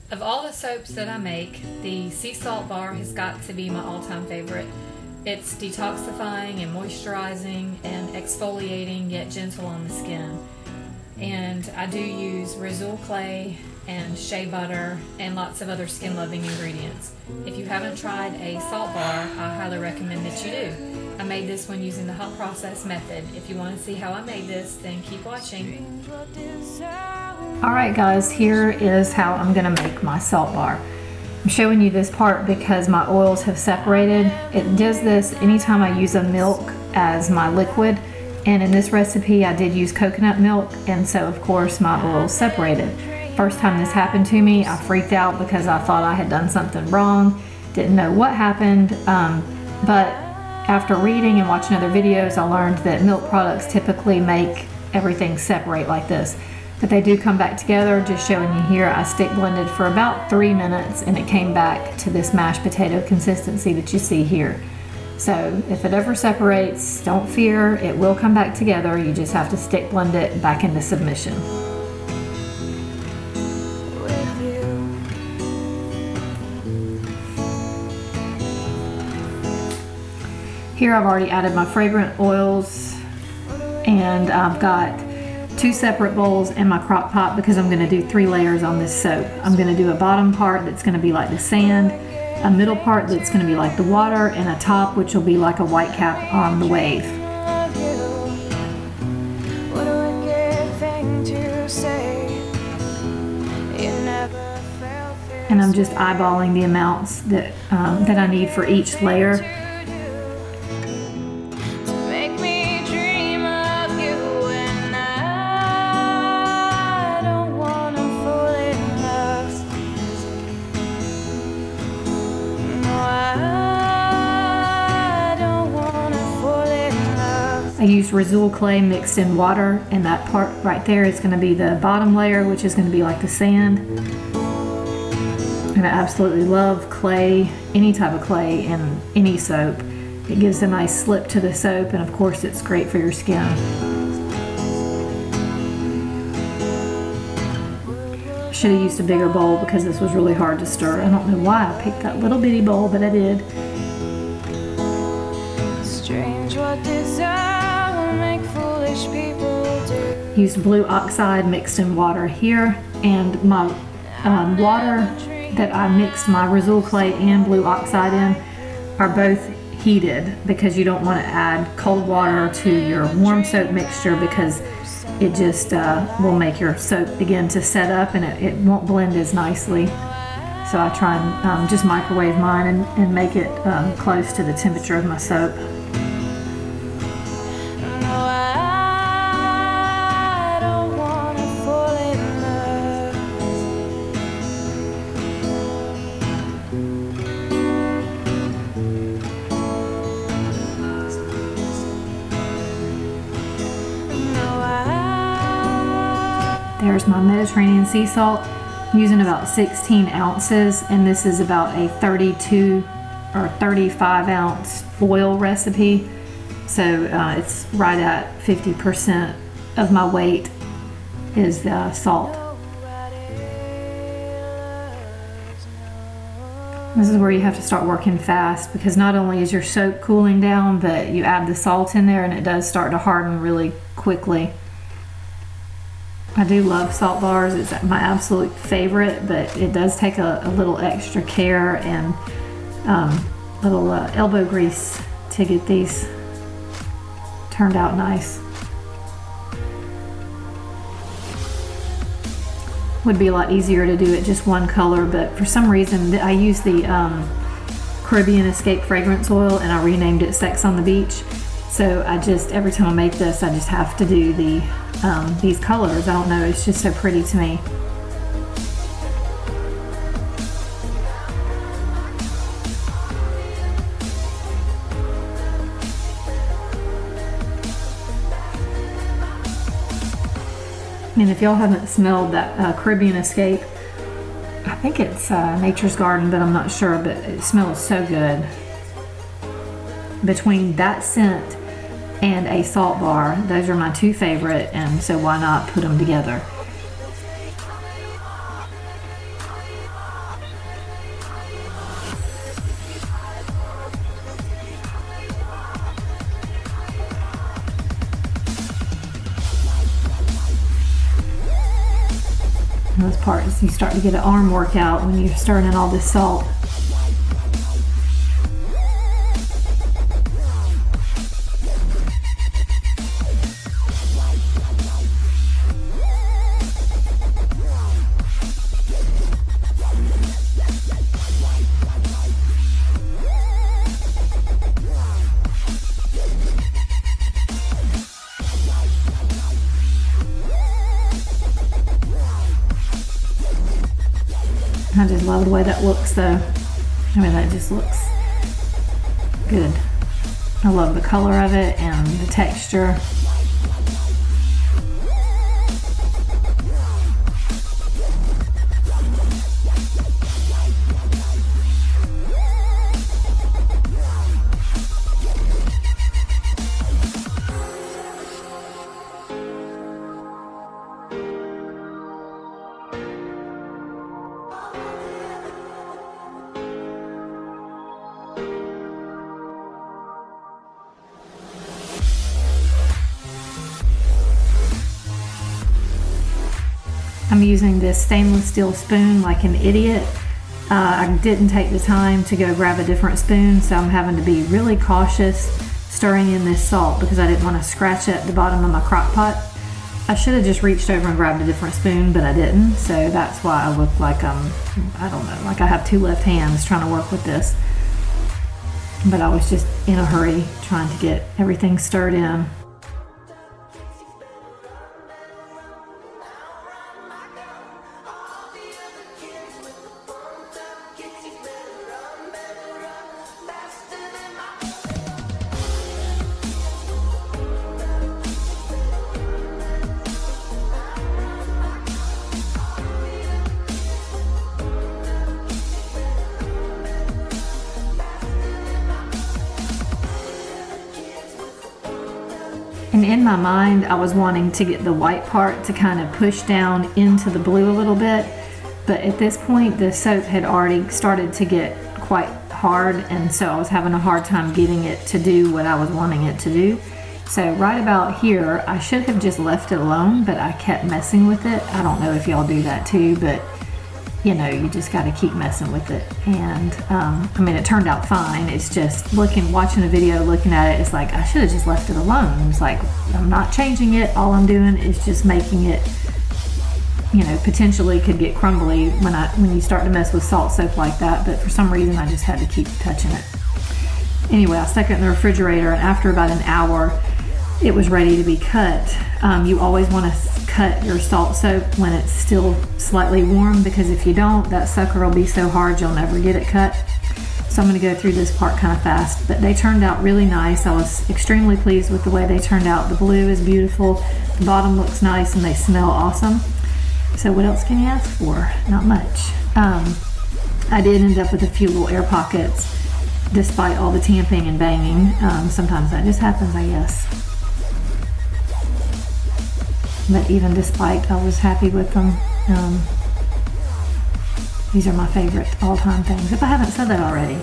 Of all the soaps that I make, the sea salt bar has got to be my all-time favorite. It's detoxifying and moisturizing and exfoliating, yet gentle on the skin. And I do use Rizul clay and shea butter and lots of other skin-loving ingredients. If you haven't tried a salt bar, I highly recommend that you do. I made this one using the hot process method. If you want to see how I made this, then keep watching. Alright guys, here is how I'm going to make my salt bar. I'm showing you this part because my oils have separated. It does this anytime I use a milk as my liquid, and in this recipe I did use coconut milk, and so of course my oils separated. First time this happened to me, I freaked out because I thought I had done something wrong, didn't know what happened, but after reading and watching other videos I learned that milk products typically make everything separate like this. But they do come back together. Just showing you here, I stick blended for about 3 minutes and it came back to this mashed potato consistency that you see here. So if it ever separates, don't fear, it will come back together. You just have to stick blend it back into submission. Here I've already added my fragrant oils, and I've got 2 separate bowls in my crock pot because I'm going to do 3 layers on this soap. I'm going to do a bottom part that's going to be like the sand, a middle part that's going to be like the water, and a top which will be like a white cap on the wave. And I'm just eyeballing the amounts that I need for each layer. I used Rizul clay mixed in water, and that part right there is going to be the bottom layer, which is going to be like the sand. And I absolutely love clay, any type of clay in any soap. It gives a nice slip to the soap, and of course it's great for your skin. I should have used a bigger bowl because this was really hard to stir. I don't know why I picked that little bitty bowl, but I did. Strange what desire will make foolish people do. Used blue oxide mixed in water here, and my water that I mixed my Rizul clay and blue oxide in are both heated because you don't want to add cold water to your warm soap mixture because it just will make your soap begin to set up and it won't blend as nicely. So I try and just microwave mine and make it close to the temperature of my soap. There's my Mediterranean sea salt. I'm using about 16 ounces, and this is about a 32 or 35 ounce oil recipe. So it's right at 50% of my weight is salt. This is where you have to start working fast because not only is your soap cooling down, but you add the salt in there and it does start to harden really quickly. I do love salt bars. It's my absolute favorite, but it does take a little extra care and little elbow grease to get these turned out nice. Would be a lot easier to do it just one color, but for some reason I use the Caribbean Escape fragrance oil and I renamed it Sex on the Beach. So I just, every time I make this, I just have to do these colors. I don't know, it's just so pretty to me. And if y'all haven't smelled that Caribbean Escape, I think it's Nature's Garden, but I'm not sure, but it smells so good. Between that scent and a salt bar, those are my 2 favorite, and so why not put them together. And those parts, you start to get an arm workout when you're stirring in all this salt. I just love the way that looks though. I mean, that just looks good. I love the color of it and the texture. I'm using this stainless steel spoon like an idiot. I didn't take the time to go grab a different spoon, so I'm having to be really cautious stirring in this salt because I didn't want to scratch at the bottom of my crock pot. I should have just reached over and grabbed a different spoon, but I didn't, so that's why I look like I don't know, like I have two left hands trying to work with this. But I was just in a hurry trying to get everything stirred in. And in my mind, I was wanting to get the white part to kind of push down into the blue a little bit. But at this point, the soap had already started to get quite hard, and so I was having a hard time getting it to do what I was wanting it to do. So right about here, I should have just left it alone, but I kept messing with it. I don't know if y'all do that too, but you know, you just got to keep messing with it. And I mean, it turned out fine. It's just watching the video, looking at it, it's like I should have just left it alone. It's like I'm not changing it. All I'm doing is just making it, you know, potentially could get crumbly when you start to mess with salt soap like that. But for some reason, I just had to keep touching it. Anyway, I stuck it in the refrigerator, and after about an hour, it was ready to be cut. You always want to cut your salt soap when it's still slightly warm, because if you don't, that sucker will be so hard you'll never get it cut. So I'm going to go through this part kind of fast, but they turned out really nice. I was extremely pleased with the way they turned out. The blue is beautiful, the bottom looks nice, and they smell awesome. So what else can you ask for? Not much. I did end up with a few little air pockets despite all the tamping and banging. Sometimes that just happens, I guess. But even despite, I was happy with them. These are my favorite all-time things, if I haven't said that already.